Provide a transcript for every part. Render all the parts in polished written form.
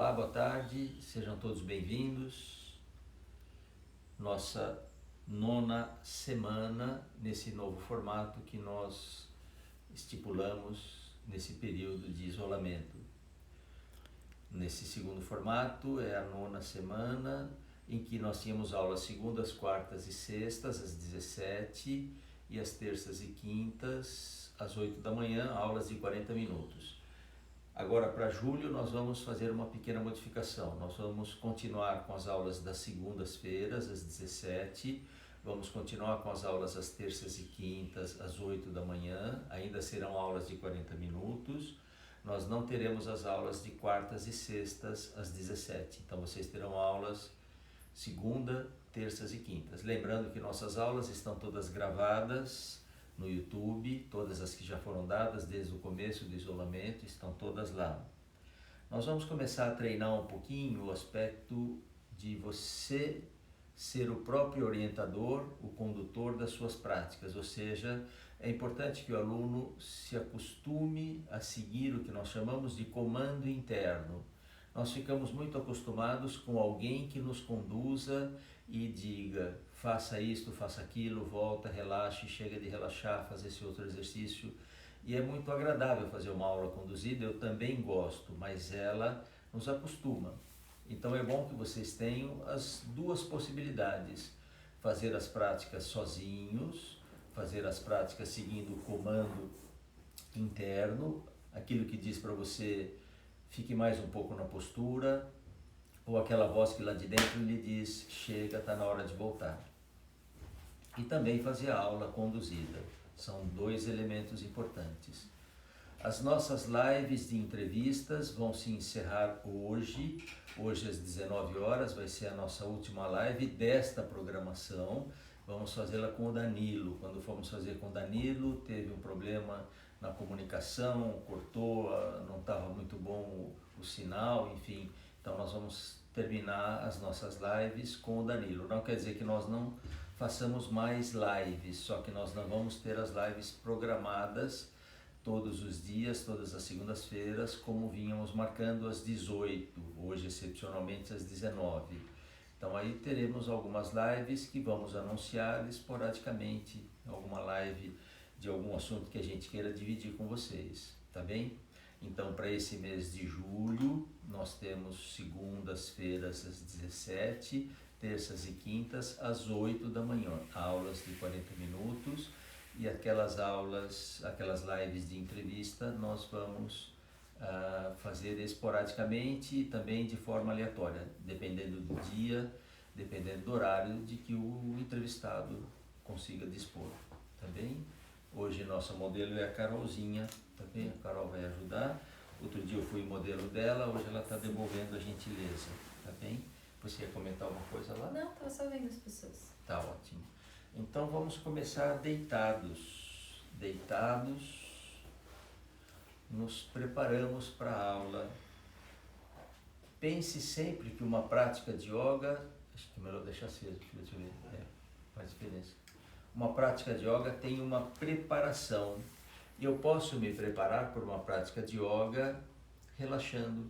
Olá, boa tarde, sejam todos bem-vindos. Nossa nona semana nesse novo formato que nós estipulamos nesse período de isolamento. Nesse segundo formato é a nona semana em que nós tínhamos aulas segundas, quartas e sextas às 17 e às terças e quintas às 8 da manhã, aulas de 40 minutos. Agora, para julho, nós vamos fazer uma pequena modificação. Nós vamos continuar com as aulas das segundas-feiras, às 17, vamos continuar com as aulas às terças e quintas, às 8 da manhã, ainda serão aulas de 40 minutos. Nós não teremos as aulas de quartas e sextas, às 17. Então, vocês terão aulas segunda, terças e quintas. Lembrando que nossas aulas estão todas gravadas no YouTube, todas as que já foram dadas desde o começo do isolamento, estão todas lá. Nós vamos começar a treinar um pouquinho o aspecto de você ser o próprio orientador, o condutor das suas práticas, ou seja, é importante que o aluno se acostume a seguir o que nós chamamos de comando interno. Nós ficamos muito acostumados com alguém que nos conduza e diga: faça isto, faça aquilo, volta, relaxe, chega de relaxar, fazer esse outro exercício. E é muito agradável fazer uma aula conduzida, eu também gosto, mas ela nos acostuma. Então é bom que vocês tenham as duas possibilidades: fazer as práticas sozinhos, fazer as práticas seguindo o comando interno, aquilo que diz para você: fique mais um pouco na postura, ou aquela voz que lá de dentro lhe diz: chega, está na hora de voltar. E também fazer a aula conduzida. São dois elementos importantes. As nossas lives de entrevistas vão se encerrar hoje. Hoje às 19 horas vai ser a nossa última live desta programação. Vamos fazê-la com o Danilo. Quando fomos fazer com o Danilo, teve um problema na comunicação, cortou, não estava muito bom o sinal, enfim. Então nós vamos terminar as nossas lives com o Danilo. Não quer dizer que nós não façamos mais lives, só que nós não vamos ter as lives programadas todos os dias, todas as segundas-feiras, como vínhamos marcando às 18, hoje excepcionalmente às 19. Então aí teremos algumas lives que vamos anunciar esporadicamente, alguma live de algum assunto que a gente queira dividir com vocês, tá bem? Então, para esse mês de julho, nós temos segundas-feiras às 17, terças e quintas às 8 da manhã, aulas de 40 minutos, e aquelas lives de entrevista, nós vamos fazer esporadicamente e também de forma aleatória, dependendo do dia, dependendo do horário de que o entrevistado consiga dispor, tá bem? Hoje nosso modelo é a Carolzinha, tá bem? A Carol vai ajudar. Outro dia eu fui modelo dela, hoje ela está devolvendo a gentileza, tá bem? Você ia comentar alguma coisa lá? Não, estava só vendo as pessoas. Tá ótimo. Então vamos começar deitados. Deitados, nos preparamos para a aula. Pense sempre que uma prática de yoga, acho que é melhor deixar aceso, deixa eu ver, faz diferença. Uma prática de yoga tem uma preparação. E eu posso me preparar por uma prática de yoga relaxando.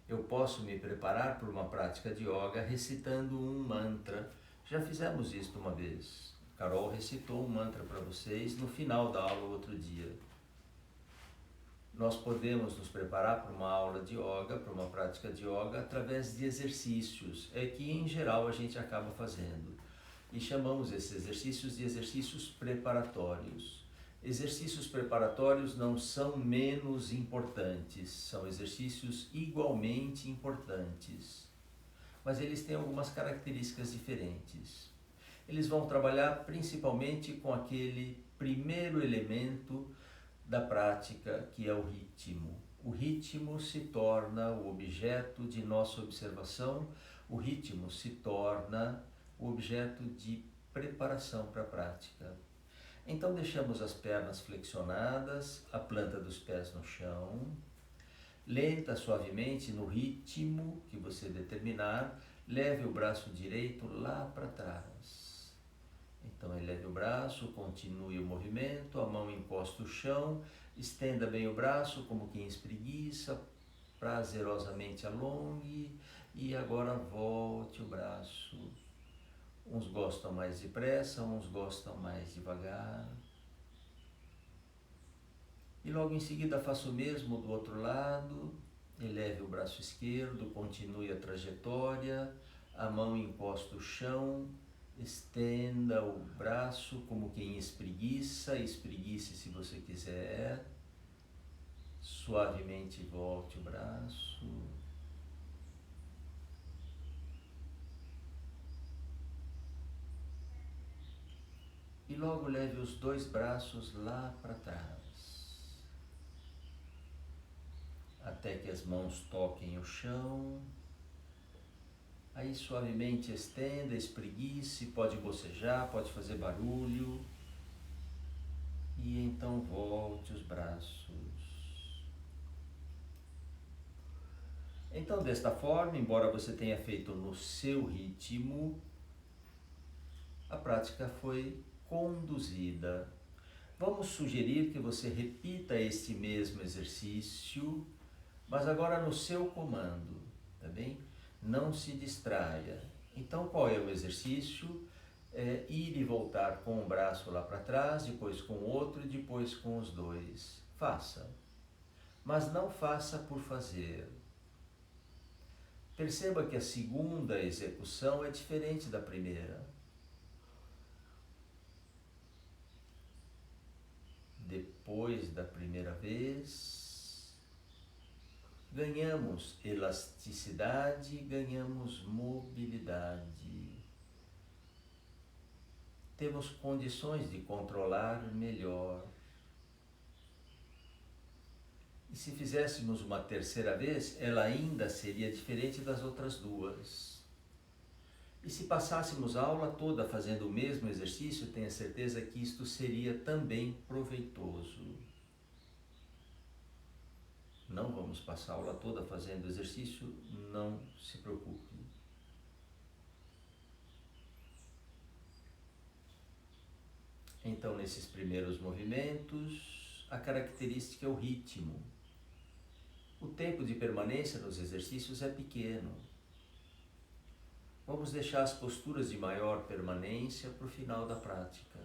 Eu posso me preparar por uma prática de yoga recitando um mantra. Já fizemos isso uma vez. Carol recitou um mantra para vocês no final da aula outro dia. Nós podemos nos preparar para uma aula de yoga, para uma prática de yoga, através de exercícios. É que em geral a gente acaba fazendo. E chamamos esses exercícios de exercícios preparatórios. Exercícios preparatórios não são menos importantes, são exercícios igualmente importantes, mas eles têm algumas características diferentes. Eles vão trabalhar principalmente com aquele primeiro elemento da prática, que é o ritmo. O ritmo se torna o objeto de nossa observação, o ritmo se torna o objeto de preparação para a prática. Então deixamos as pernas flexionadas, a planta dos pés no chão, lenta, suavemente, no ritmo que você determinar, leve o braço direito lá para trás. Então eleve o braço, continue o movimento, a mão encosta o chão, estenda bem o braço como quem espreguiça, prazerosamente alongue e agora volte o braço. Uns gostam mais depressa, uns gostam mais devagar. E logo em seguida faça o mesmo do outro lado. Eleve o braço esquerdo, continue a trajetória, a mão encosta o chão, estenda o braço como quem espreguiça, espreguice se você quiser. Suavemente volte o braço. E logo leve os dois braços lá para trás, até que as mãos toquem o chão. Aí suavemente estenda, espreguice, pode bocejar, pode fazer barulho. E então volte os braços. Então, desta forma, embora você tenha feito no seu ritmo, a prática foi conduzida. Vamos sugerir que você repita este mesmo exercício, mas agora no seu comando, tá bem? Não se distraia. Então, qual é o exercício? Ir e voltar com um braço lá para trás, depois com o outro e depois com os dois. Faça, mas não faça por fazer. Perceba que a segunda execução é diferente da primeira. Depois da primeira vez, ganhamos elasticidade, ganhamos mobilidade. Temos condições de controlar melhor. E se fizéssemos uma terceira vez, ela ainda seria diferente das outras duas. E se passássemos a aula toda fazendo o mesmo exercício, tenha certeza que isto seria também proveitoso. Não vamos passar a aula toda fazendo exercício, não se preocupe. Então, nesses primeiros movimentos, a característica é o ritmo. O tempo de permanência nos exercícios é pequeno. Vamos deixar as posturas de maior permanência para o final da prática.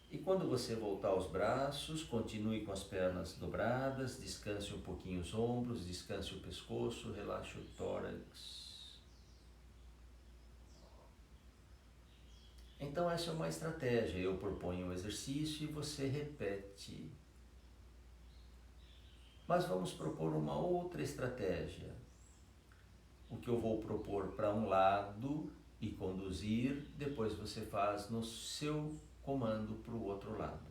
E quando você voltar aos braços, continue com as pernas dobradas, descanse um pouquinho os ombros, descanse o pescoço, relaxe o tórax. Então essa é uma estratégia. Eu proponho um exercício e você repete. Mas vamos propor uma outra estratégia. O que eu vou propor para um lado e conduzir, depois você faz no seu comando para o outro lado.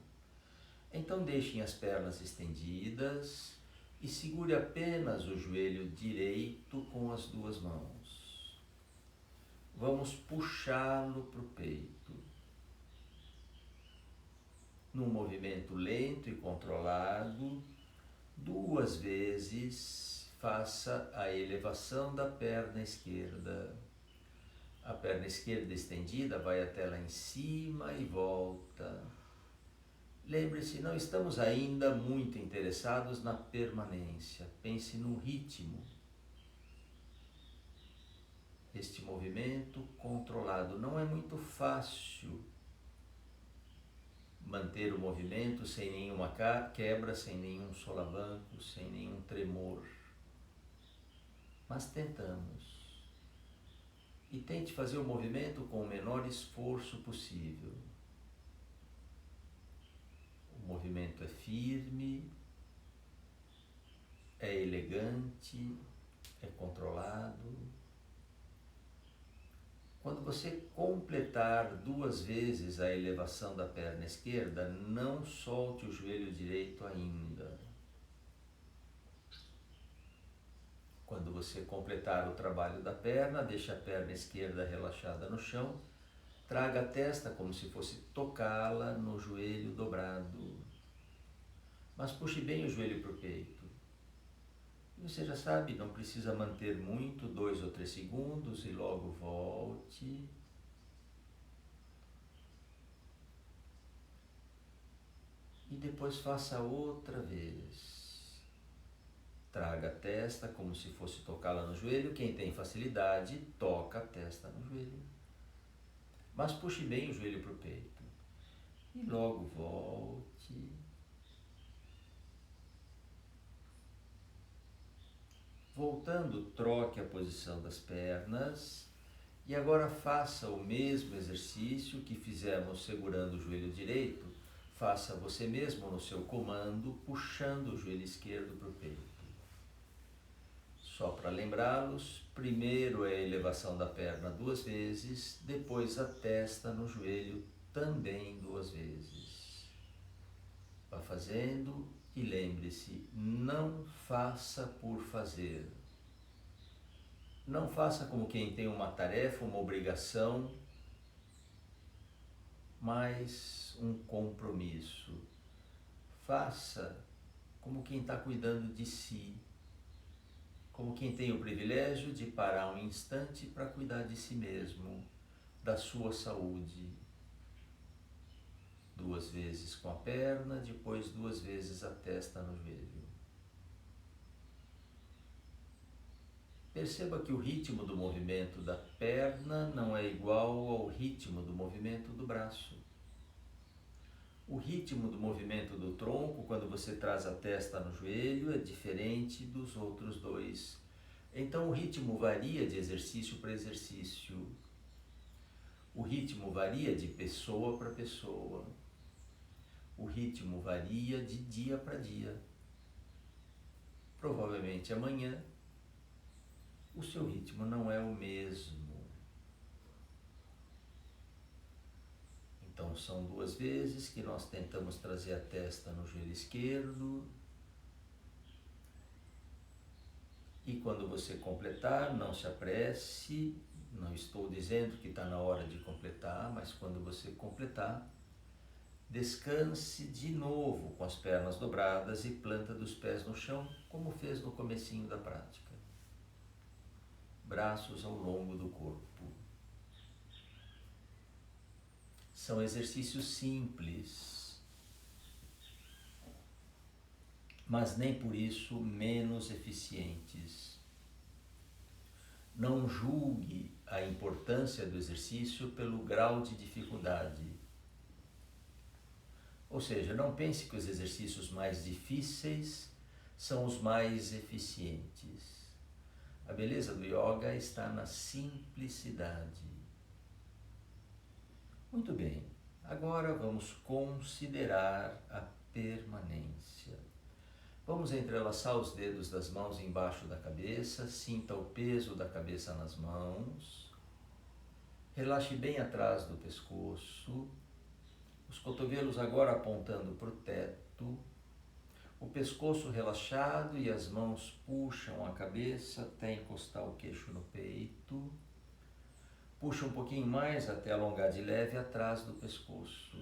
Então deixem as pernas estendidas e segure apenas o joelho direito com as duas mãos. Vamos puxá-lo para o peito. Num movimento lento e controlado, 2 vezes faça a elevação da perna esquerda. A perna esquerda estendida vai até lá em cima e volta. Lembre-se, não estamos ainda muito interessados na permanência. Pense no ritmo. Este movimento controlado não é muito fácil. Manter o movimento sem nenhuma quebra, sem nenhum solavanco, sem nenhum tremor. Mas tentamos. E tente fazer o movimento com o menor esforço possível. O movimento é firme, é elegante, é controlado. Quando você completar 2 vezes a elevação da perna esquerda, não solte o joelho direito ainda. Quando você completar o trabalho da perna, deixe a perna esquerda relaxada no chão, traga a testa como se fosse tocá-la no joelho dobrado. Mas puxe bem o joelho para o peito. Você já sabe, não precisa manter muito, 2 ou 3 segundos e logo volte. E depois faça outra vez. traga a testa como se fosse tocá-la no joelho. Quem tem facilidade, toca a testa no joelho. Mas puxe bem o joelho para o peito. E logo volte. Voltando, troque a posição das pernas. E agora faça o mesmo exercício que fizemos segurando o joelho direito. Faça você mesmo no seu comando, puxando o joelho esquerdo para o peito. Só para lembrá-los, primeiro é a elevação da perna 2 vezes, depois a testa no joelho também 2 vezes. Vá fazendo e lembre-se, não faça por fazer. Não faça como quem tem uma tarefa, uma obrigação, mas um compromisso. Faça como quem está cuidando de si, como quem tem o privilégio de parar um instante para cuidar de si mesmo, da sua saúde. 2 vezes com a perna, depois 2 vezes a testa no joelho. Perceba que o ritmo do movimento da perna não é igual ao ritmo do movimento do braço. O ritmo do movimento do tronco, quando você traz a testa no joelho, é diferente dos outros 2. Então o ritmo varia de exercício para exercício. O ritmo varia de pessoa para pessoa. O ritmo varia de dia para dia. Provavelmente amanhã o seu ritmo não é o mesmo. Então são 2 vezes que nós tentamos trazer a testa no joelho esquerdo. E quando você completar, não se apresse. Não estou dizendo que está na hora de completar, mas quando você completar, descanse de novo com as pernas dobradas e planta dos pés no chão, como fez no comecinho da prática. Braços ao longo do corpo. São exercícios simples, mas nem por isso menos eficientes. Não julgue a importância do exercício pelo grau de dificuldade. Ou seja, não pense que os exercícios mais difíceis são os mais eficientes. A beleza do yoga está na simplicidade. Muito bem, agora vamos considerar a permanência. Vamos entrelaçar os dedos das mãos embaixo da cabeça, sinta o peso da cabeça nas mãos, relaxe bem atrás do pescoço, os cotovelos agora apontando para o teto, o pescoço relaxado e as mãos puxam a cabeça até encostar o queixo no peito. Puxa um pouquinho mais até alongar de leve atrás do pescoço.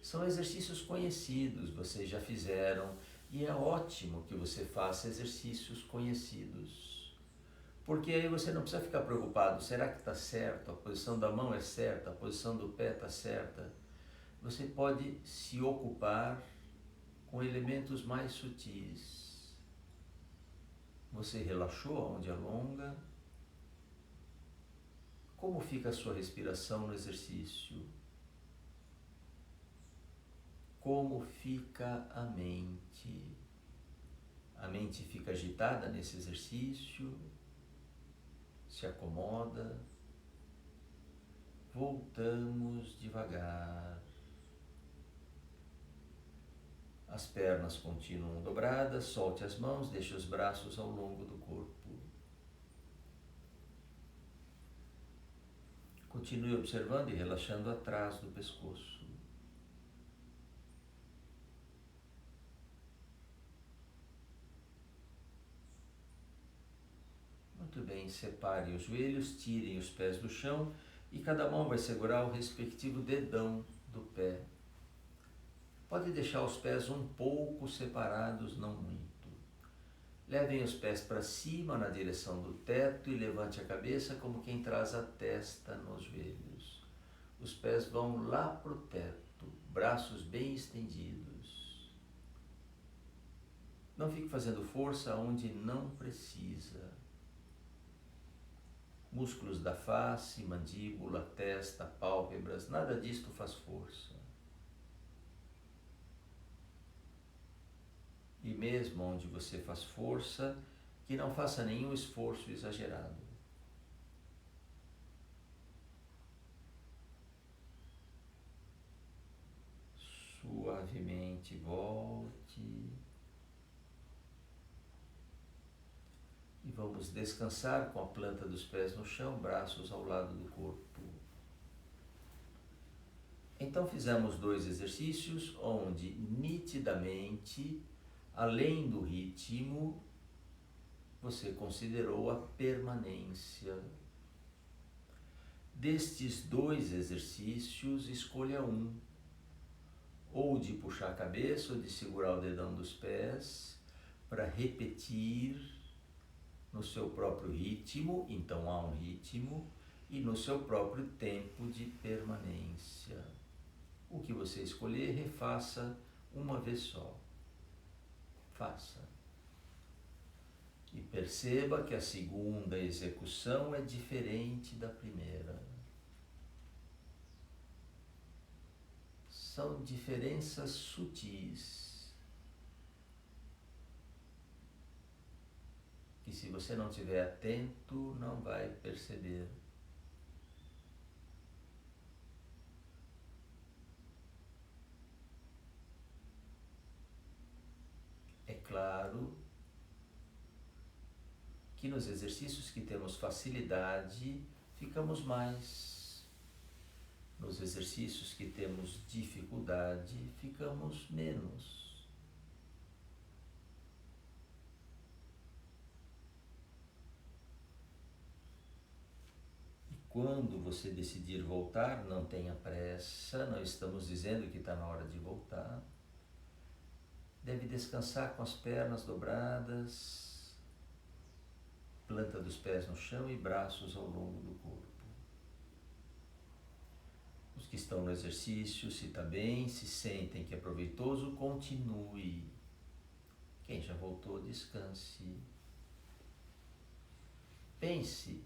São exercícios conhecidos, vocês já fizeram, e é ótimo que você faça exercícios conhecidos. Porque aí você não precisa ficar preocupado, será que está certo? A posição da mão é certa? A posição do pé está certa? Você pode se ocupar com elementos mais sutis. Você relaxou onde alonga? Como fica a sua respiração no exercício? Como fica a mente? A mente fica agitada nesse exercício? Se acomoda? Voltamos devagar. As pernas continuam dobradas, solte as mãos, deixe os braços ao longo do corpo. Continue observando e relaxando atrás do pescoço. Muito bem, separe os joelhos, tirem os pés do chão e cada mão vai segurar o respectivo dedão do pé. Pode deixar os pés um pouco separados, não muito. Levem os pés para cima na direção do teto e levante a cabeça como quem traz a testa nos joelhos. Os pés vão lá para o teto, braços bem estendidos. Não fique fazendo força onde não precisa. Músculos da face, mandíbula, testa, pálpebras, nada disto faz força. E mesmo onde você faz força, que não faça nenhum esforço exagerado. Suavemente volte. E vamos descansar com a planta dos pés no chão, braços ao lado do corpo. Então fizemos 2 exercícios onde nitidamente, além do ritmo, você considerou a permanência. Destes 2 exercícios, escolha um. Ou de puxar a cabeça ou de segurar o dedão dos pés para repetir no seu próprio ritmo, então há um ritmo, e no seu próprio tempo de permanência. O que você escolher, refaça uma vez só. Faça. E perceba que a segunda execução é diferente da primeira. São diferenças sutis. Que se você não estiver atento, não vai perceber. É claro que nos exercícios que temos facilidade, ficamos mais. Nos exercícios que temos dificuldade, ficamos menos. Quando você decidir voltar, não tenha pressa, não estamos dizendo que está na hora de voltar. Deve descansar com as pernas dobradas, planta dos pés no chão e braços ao longo do corpo. Os que estão no exercício, se está bem, se sentem que é proveitoso, continue. Quem já voltou, descanse. Pense.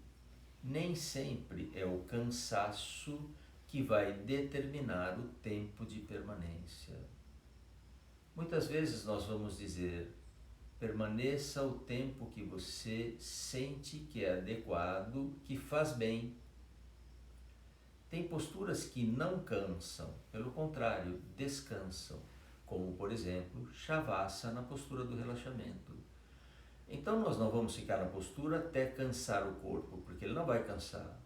Nem sempre é o cansaço que vai determinar o tempo de permanência. Muitas vezes nós vamos dizer, permaneça o tempo que você sente que é adequado, que faz bem. Tem posturas que não cansam, pelo contrário, descansam, como por exemplo, Shavasana, na postura do relaxamento. Então nós não vamos ficar na postura até cansar o corpo, porque ele não vai cansar.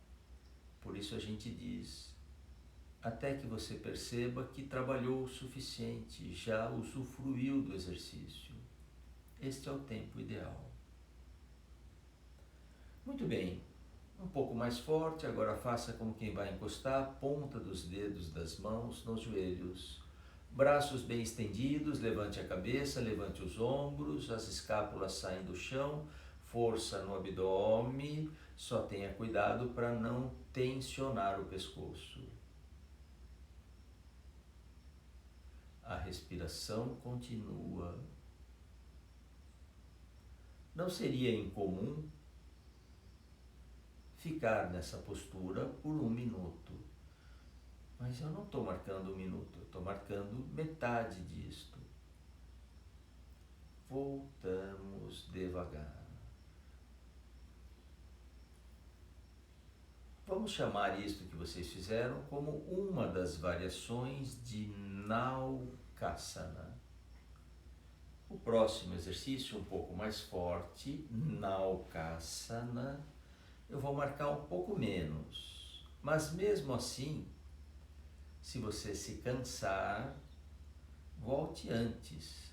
Por isso a gente diz, até que você perceba que trabalhou o suficiente, já usufruiu do exercício. Este é o tempo ideal. Muito bem, um pouco mais forte, agora faça como quem vai encostar a ponta dos dedos das mãos nos joelhos. Braços bem estendidos, levante a cabeça, levante os ombros, as escápulas saem do chão, força no abdômen, só tenha cuidado para não tensionar o pescoço. A respiração continua. Não seria incomum ficar nessa postura por 1 minuto. Mas eu não estou marcando 1 minuto, eu estou marcando metade disto. Voltamos devagar. Vamos chamar isto que vocês fizeram como uma das variações de Naukasana. O próximo exercício, um pouco mais forte, Naukasana, eu vou marcar um pouco menos. Mas mesmo assim, se você se cansar, volte antes.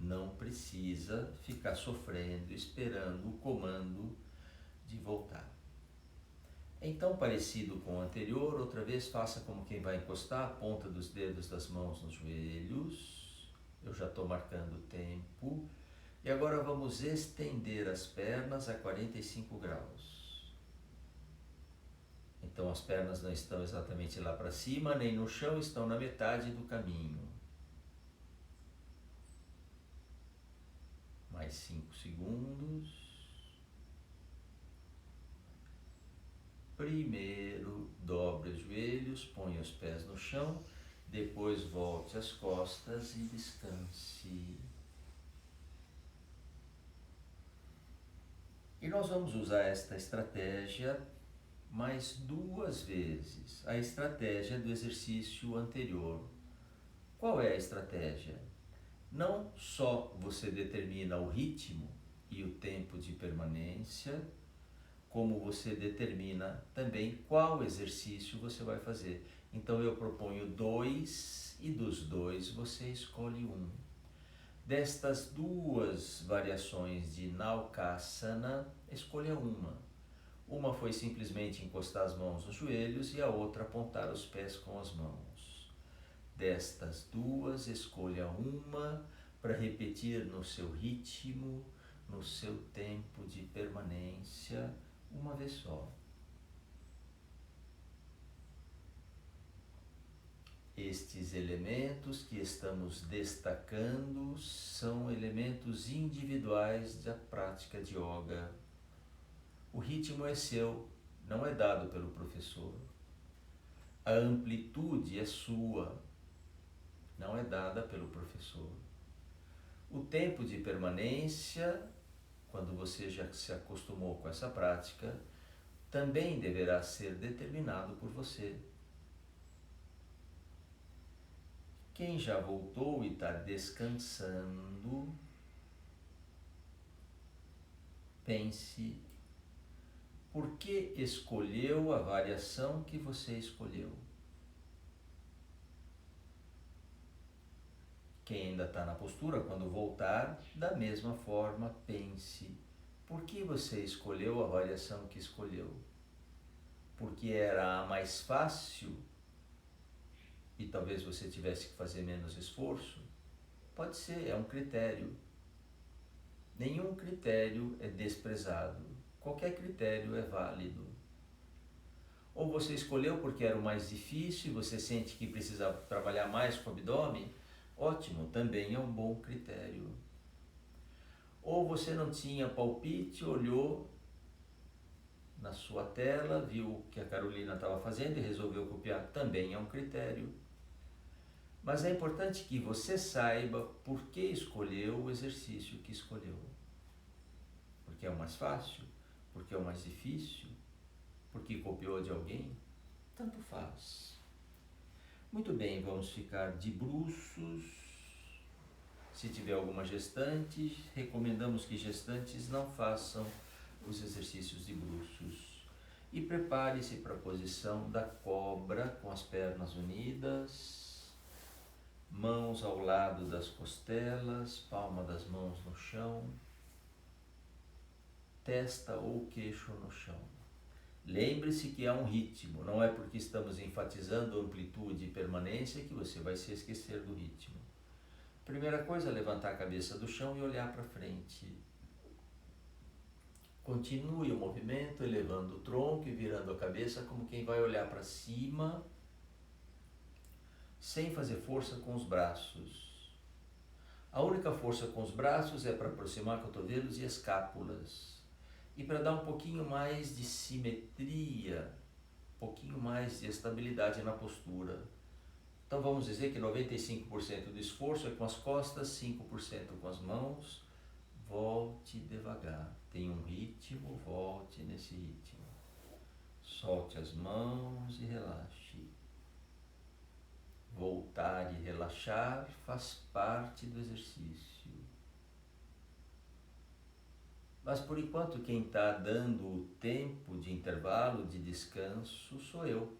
Não precisa ficar sofrendo, esperando o comando de voltar. Então, parecido com o anterior, outra vez faça como quem vai encostar a ponta dos dedos das mãos nos joelhos. Eu já estou marcando o tempo. E agora vamos estender as pernas a 45 graus. Então as pernas não estão exatamente lá para cima, nem no chão, estão na metade do caminho. mais 5 segundos. Primeiro, dobre os joelhos, ponha os pés no chão, depois volte as costas e descanse. E nós vamos usar esta estratégia mais 2 vezes, a estratégia do exercício anterior. Qual é a estratégia? Não só você determina o ritmo e o tempo de permanência, como você determina também qual exercício você vai fazer. Então eu proponho 2 e dos 2 você escolhe um. Destas 2 variações de Naukasana, escolha uma. Uma foi simplesmente encostar as mãos nos joelhos e a outra apontar os pés com as mãos. Destas 2, escolha uma para repetir no seu ritmo, no seu tempo de permanência, uma vez só. Estes elementos que estamos destacando são elementos individuais da prática de yoga. O ritmo é seu, não é dado pelo professor. A amplitude é sua, não é dada pelo professor. O tempo de permanência, quando você já se acostumou com essa prática, também deverá ser determinado por você. Quem já voltou e está descansando, pense por que escolheu a variação que você escolheu. Quem ainda está na postura, quando voltar, da mesma forma, pense por que você escolheu a variação que escolheu. Porque era a mais fácil e talvez você tivesse que fazer menos esforço? Pode ser, é um critério. Nenhum critério é desprezado. Qualquer critério é válido. Ou você escolheu porque era o mais difícil e você sente que precisa trabalhar mais com o abdômen? Ótimo, também é um bom critério. Ou você não tinha palpite, olhou na sua tela, viu o que a Carolina estava fazendo e resolveu copiar? Também é um critério. Mas é importante que você saiba por que escolheu o exercício que escolheu. Porque é o mais fácil? Porque é o mais difícil? Porque copiou de alguém? Tanto faz. Muito bem, vamos ficar de bruços. Se tiver alguma gestante, recomendamos que gestantes não façam os exercícios de bruços. E prepare-se para a posição da cobra com as pernas unidas. Mãos ao lado das costelas, palma das mãos no chão, testa ou queixo no chão. Lembre-se que há um ritmo, não é porque estamos enfatizando amplitude e permanência que você vai se esquecer do ritmo. Primeira coisa, levantar a cabeça do chão e olhar para frente. Continue o movimento, elevando o tronco e virando a cabeça como quem vai olhar para cima, sem fazer força com os braços. A única força com os braços é para aproximar cotovelos e escápulas. E para dar um pouquinho mais de simetria, um pouquinho mais de estabilidade na postura. Então vamos dizer que 95% do esforço é com as costas, 5% com as mãos. Volte devagar. Tem um ritmo, volte nesse ritmo. Solte as mãos e relaxe. Voltar e relaxar faz parte do exercício. Mas por enquanto quem está dando o tempo de intervalo, de descanso, sou eu.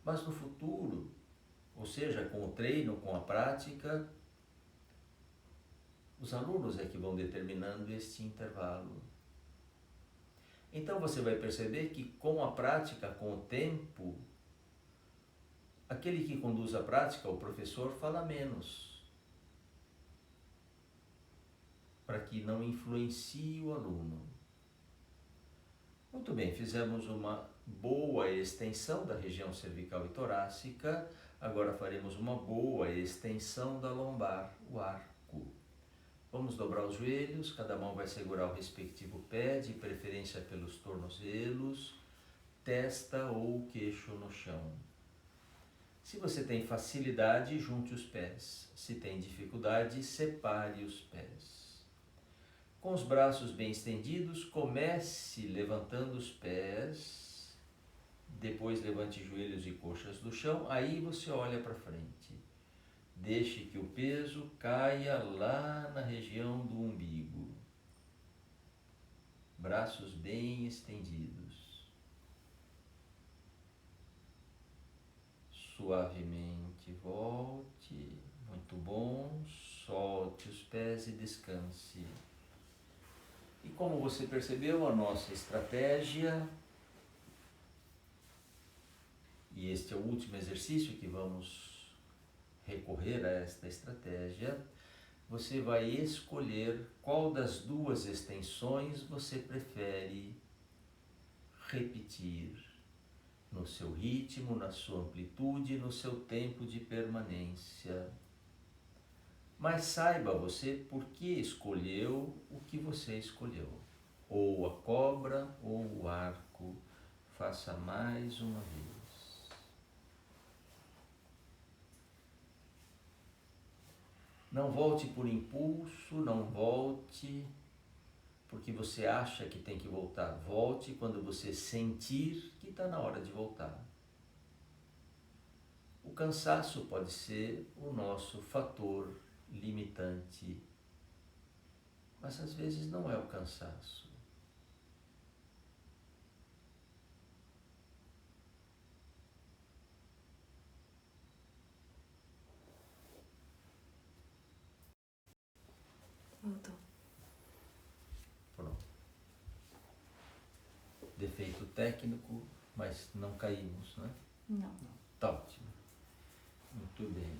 Mas no futuro, ou seja, com o treino, com a prática, os alunos é que vão determinando este intervalo. Então você vai perceber que com a prática, com o tempo, aquele que conduz a prática, o professor, fala menos, para que não influencie o aluno. Muito bem, fizemos uma boa extensão da região cervical e torácica, agora faremos uma boa extensão da lombar, o arco. Vamos dobrar os joelhos, cada mão vai segurar o respectivo pé, de preferência pelos tornozelos, testa ou queixo no chão. Se você tem facilidade, junte os pés. Se tem dificuldade, separe os pés. Com os braços bem estendidos, comece levantando os pés, depois levante joelhos e coxas do chão, aí você olha para frente. Deixe que o peso caia lá na região do umbigo. Braços bem estendidos. Suavemente volte. Muito bom. Solte os pés e descanse. E como você percebeu, a nossa estratégia, e este é o último exercício que vamos recorrer a esta estratégia, você vai escolher qual das duas extensões você prefere repetir no seu ritmo, na sua amplitude, no seu tempo de permanência. Mas saiba você por que escolheu o que você escolheu. Ou a cobra ou o arco. Faça mais uma vez. Não volte por impulso, não volte porque você acha que tem que voltar. Volte quando você sentir que está na hora de voltar. O cansaço pode ser o nosso fator limitante, mas às vezes não é o cansaço. Voltou. Pronto. Defeito técnico, mas não caímos, né? Não. Tá ótimo. Muito bem.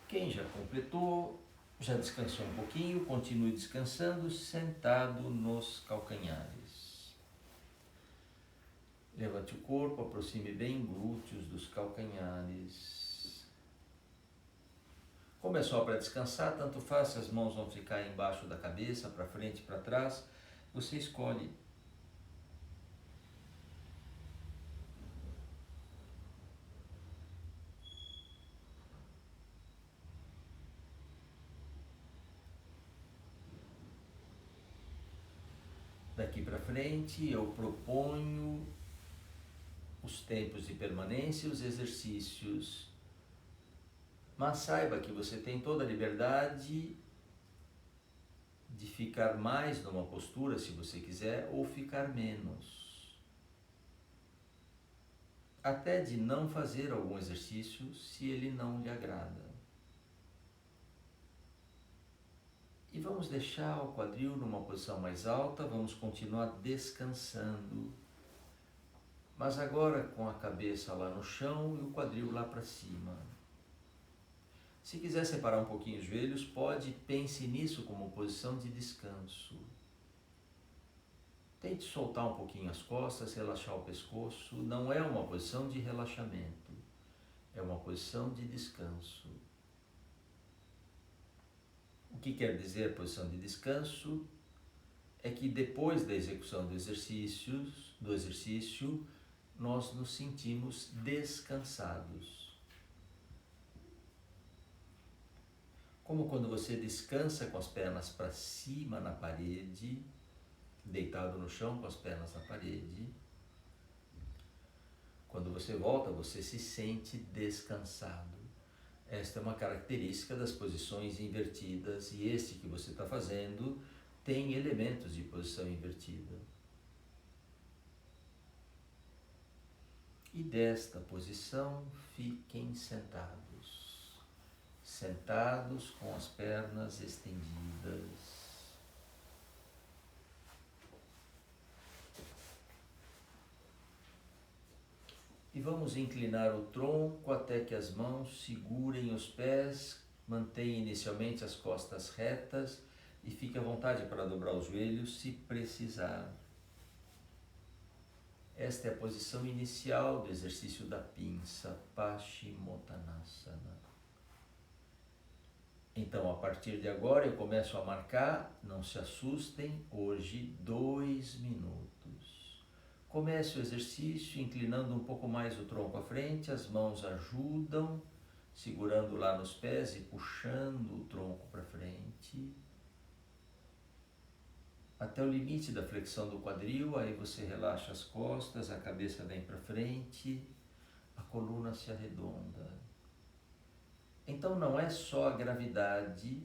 Quem já completou, já descansou um pouquinho, continue descansando, sentado nos calcanhares. Levante o corpo, aproxime bem glúteos dos calcanhares. Como é só para descansar, tanto faz se as mãos vão ficar embaixo da cabeça, para frente, para trás, você escolhe. Daqui para frente eu proponho os tempos de permanência e os exercícios. Mas saiba que você tem toda a liberdade de ficar mais numa postura, se você quiser, ou ficar menos. Até de não fazer algum exercício se ele não lhe agrada. E vamos deixar o quadril numa posição mais alta, vamos continuar descansando. Mas agora com a cabeça lá no chão e o quadril lá para cima. Se quiser separar um pouquinho os joelhos, pode, pense nisso como posição de descanso. Tente soltar um pouquinho as costas, relaxar o pescoço. Não é uma posição de relaxamento, é uma posição de descanso. O que quer dizer posição de descanso? É que depois da execução do exercício, nós nos sentimos descansados. Como quando você descansa com as pernas para cima na parede, deitado no chão com as pernas na parede. Quando você volta, você se sente descansado. Esta é uma característica das posições invertidas e este que você está fazendo tem elementos de posição invertida. E desta posição, fiquem sentados. Sentados com as pernas estendidas. E vamos inclinar o tronco até que as mãos segurem os pés, mantenha inicialmente as costas retas e fique à vontade para dobrar os joelhos se precisar. Esta é a posição inicial do exercício da pinça, Paschimottanasana. Então, a partir de agora, eu começo a marcar, não se assustem, hoje 2 minutos. Comece o exercício inclinando um pouco mais o tronco à frente, as mãos ajudam, segurando lá nos pés e puxando o tronco para frente. Até o limite da flexão do quadril, aí você relaxa as costas, a cabeça vem para frente, a coluna se arredonda. Então não é só a gravidade,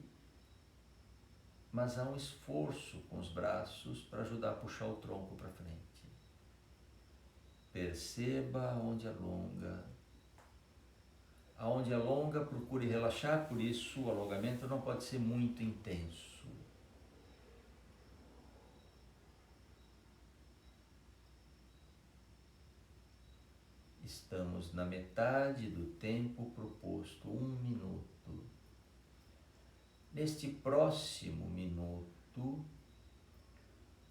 mas há um esforço com os braços para ajudar a puxar o tronco para frente. Perceba onde alonga. Aonde alonga, procure relaxar, por isso o alongamento não pode ser muito intenso. Estamos na metade do tempo proposto, 1 minuto. Neste próximo minuto,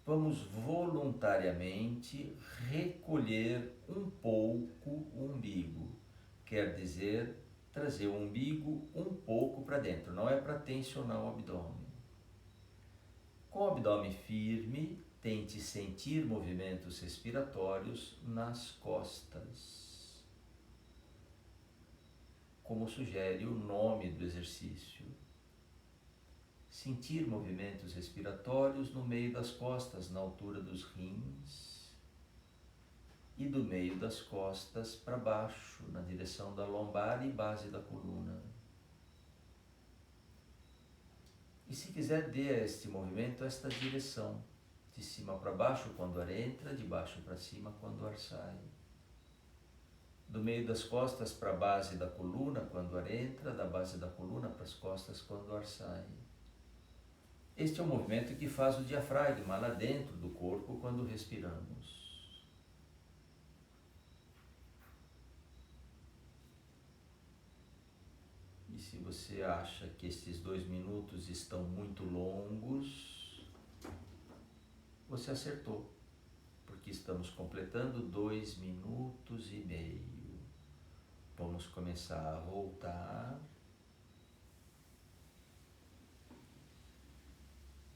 vamos voluntariamente recolher um pouco o umbigo. Quer dizer, trazer o umbigo um pouco para dentro, não é para tensionar o abdômen. Com o abdômen firme, tente sentir movimentos respiratórios nas costas, como sugere o nome do exercício. Sentir movimentos respiratórios no meio das costas, na altura dos rins, e do meio das costas para baixo, na direção da lombar e base da coluna. E se quiser, dê a este movimento esta direção, de cima para baixo quando o ar entra, de baixo para cima quando o ar sai. Do meio das costas para a base da coluna quando o ar entra, da base da coluna para as costas quando o ar sai. Este é um movimento que faz o diafragma lá dentro do corpo quando respiramos. E se você acha que estes 2 minutos estão muito longos, você acertou, porque estamos completando 2 minutos e meio. Vamos começar a voltar.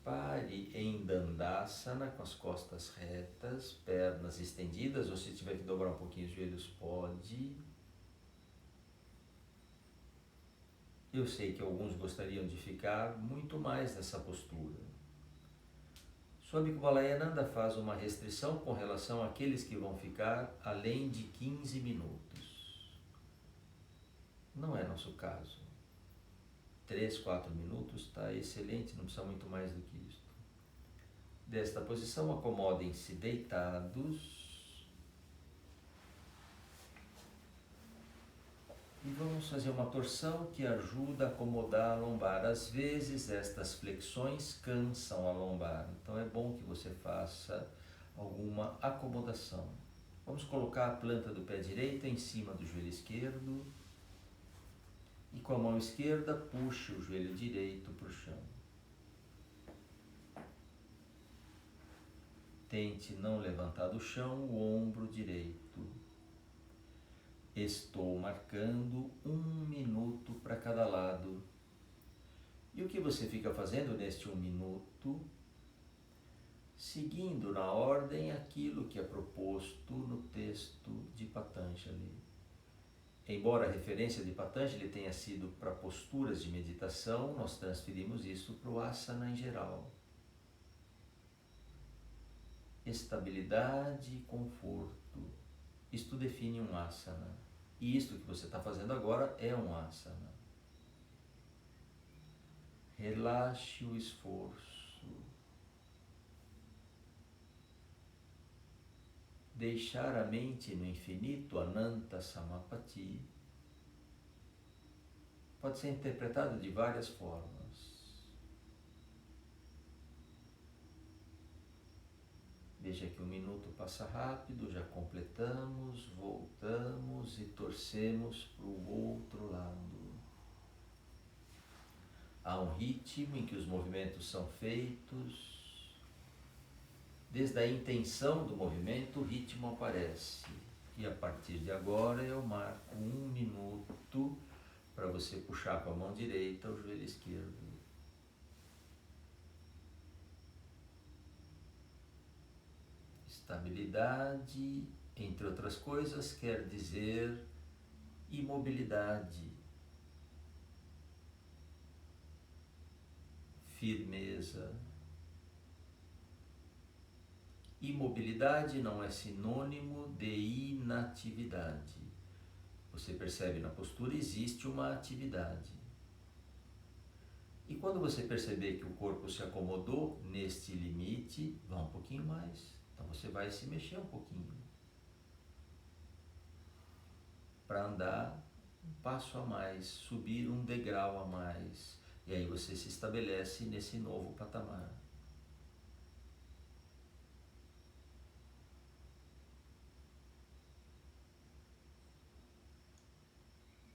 Pare em Dandasana, com as costas retas, pernas estendidas, ou se tiver que dobrar um pouquinho os joelhos, pode. Eu sei que alguns gostariam de ficar muito mais nessa postura. Swami Kumalayananda faz uma restrição com relação àqueles que vão ficar além de 15 minutos. Não é nosso caso. 3, 4 minutos está excelente, não precisa muito mais do que isso. Desta posição, acomodem-se deitados e vamos fazer uma torção que ajuda a acomodar a lombar. Às vezes estas flexões cansam a lombar, então é bom que você faça alguma acomodação. Vamos colocar a planta do pé direito em cima do joelho esquerdo. E com a mão esquerda, puxe o joelho direito para o chão. Tente não levantar do chão o ombro direito. Estou marcando 1 minuto para cada lado. E o que você fica fazendo neste 1 minuto? Seguindo na ordem aquilo que é proposto no texto de Patanjali. Embora a referência de Patanjali tenha sido para posturas de meditação, nós transferimos isso para o asana em geral. Estabilidade e conforto. Isto define um asana. E isto que você está fazendo agora é um asana. Relaxe o esforço. Deixar a mente no infinito, Ananta Samapati, pode ser interpretado de várias formas. Veja que 1 minuto passa rápido, já completamos, voltamos e torcemos para o outro lado. Há um ritmo em que os movimentos são feitos. Desde a intenção do movimento, o ritmo aparece. E a partir de agora eu marco 1 minuto para você puxar com a mão direita o joelho esquerdo. Estabilidade, entre outras coisas, quer dizer imobilidade, firmeza. Imobilidade não é sinônimo de inatividade. Você percebe na postura existe uma atividade. E quando você perceber que o corpo se acomodou neste limite, vá um pouquinho mais. Então você vai se mexer um pouquinho para andar um passo a mais, subir um degrau a mais. E aí você se estabelece nesse novo patamar.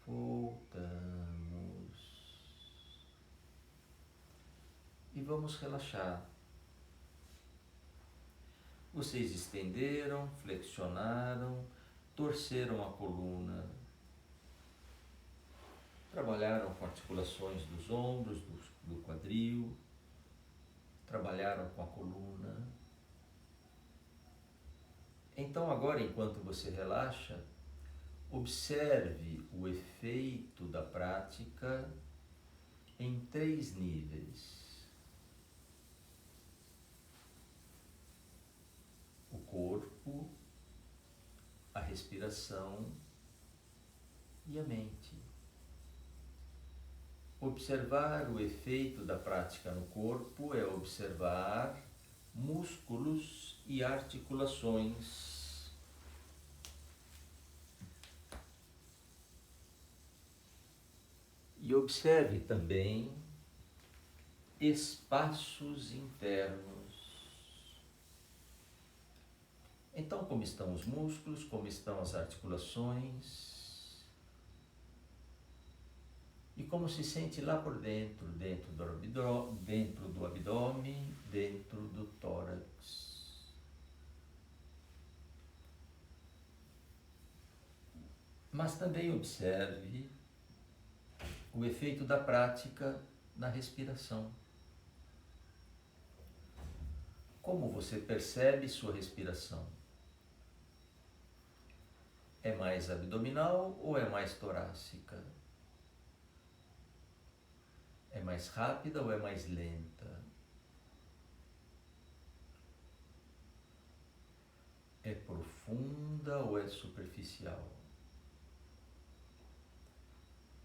Voltamos. E vamos relaxar. Vocês estenderam, flexionaram, torceram a coluna, trabalharam com articulações dos ombros, do quadril, trabalharam com a coluna. Então agora, enquanto você relaxa, observe o efeito da prática em 3 níveis. O corpo, a respiração e a mente. Observar o efeito da prática no corpo é observar músculos e articulações. E observe também espaços internos. Então, como estão os músculos, como estão as articulações? E como se sente lá por dentro, dentro do abdômen, dentro do tórax. Mas também observe o efeito da prática na respiração. Como você percebe sua respiração? É mais abdominal ou é mais torácica? É mais rápida ou é mais lenta? É profunda ou é superficial?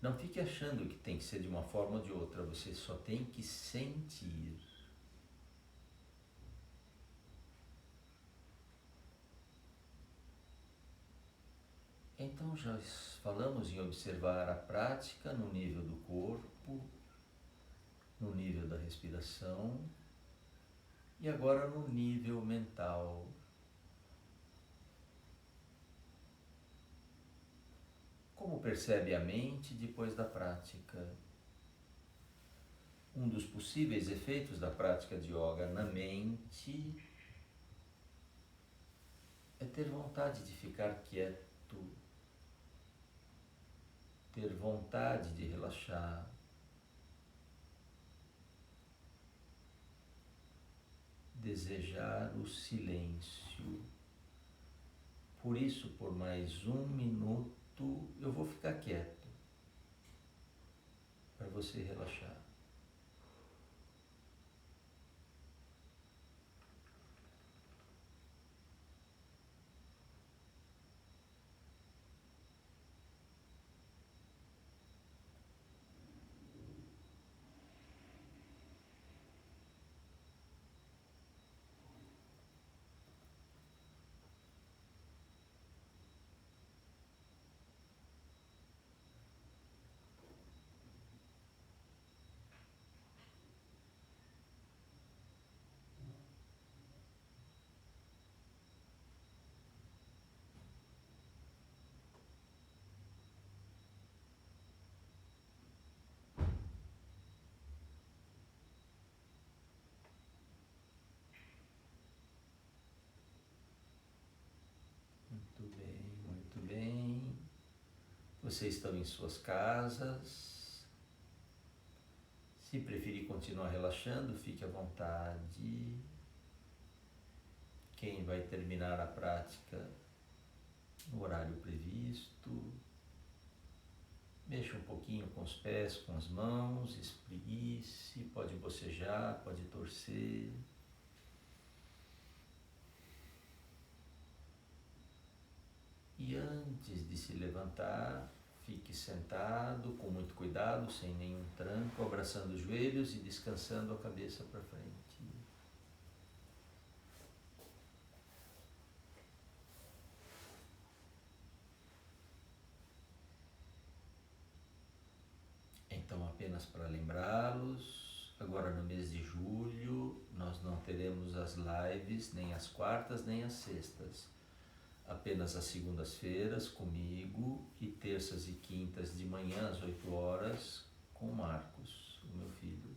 Não fique achando que tem que ser de uma forma ou de outra, você só tem que sentir. Então já falamos em observar a prática no nível do corpo, no nível da respiração e agora no nível mental. Como percebe a mente depois da prática? Um dos possíveis efeitos da prática de yoga na mente é ter vontade de ficar quieto, ter vontade de relaxar, desejar o silêncio. Por isso, por mais 1 minuto, eu vou ficar quieto para você relaxar. vocês estão em suas casas. Se preferir continuar relaxando, fique à vontade. Quem vai terminar a prática no horário previsto, mexa um pouquinho com os pés, com as mãos, espreguice, pode bocejar, pode torcer. E antes de se levantar, fique sentado com muito cuidado, sem nenhum tranco, abraçando os joelhos e descansando a cabeça para frente. Então, apenas para lembrá-los, agora no mês de julho, nós não teremos as lives, nem as quartas, nem as sextas. Apenas as segundas-feiras comigo e terças e quintas de manhã às 8 horas com o Marcos, o meu filho.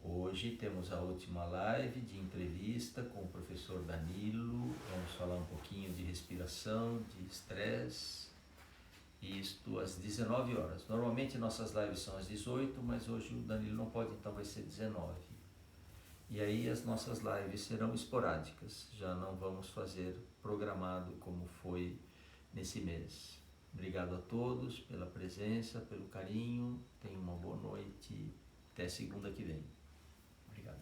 Hoje temos a última live de entrevista com o professor Danilo. Vamos falar um pouquinho de respiração, de estresse. Isto às 19 horas. Normalmente nossas lives são às 18, mas hoje o Danilo não pode, então vai ser 19. E aí as nossas lives serão esporádicas, já não vamos fazer programado como foi nesse mês. Obrigado a todos pela presença, pelo carinho, tenham uma boa noite, até segunda que vem. Obrigado.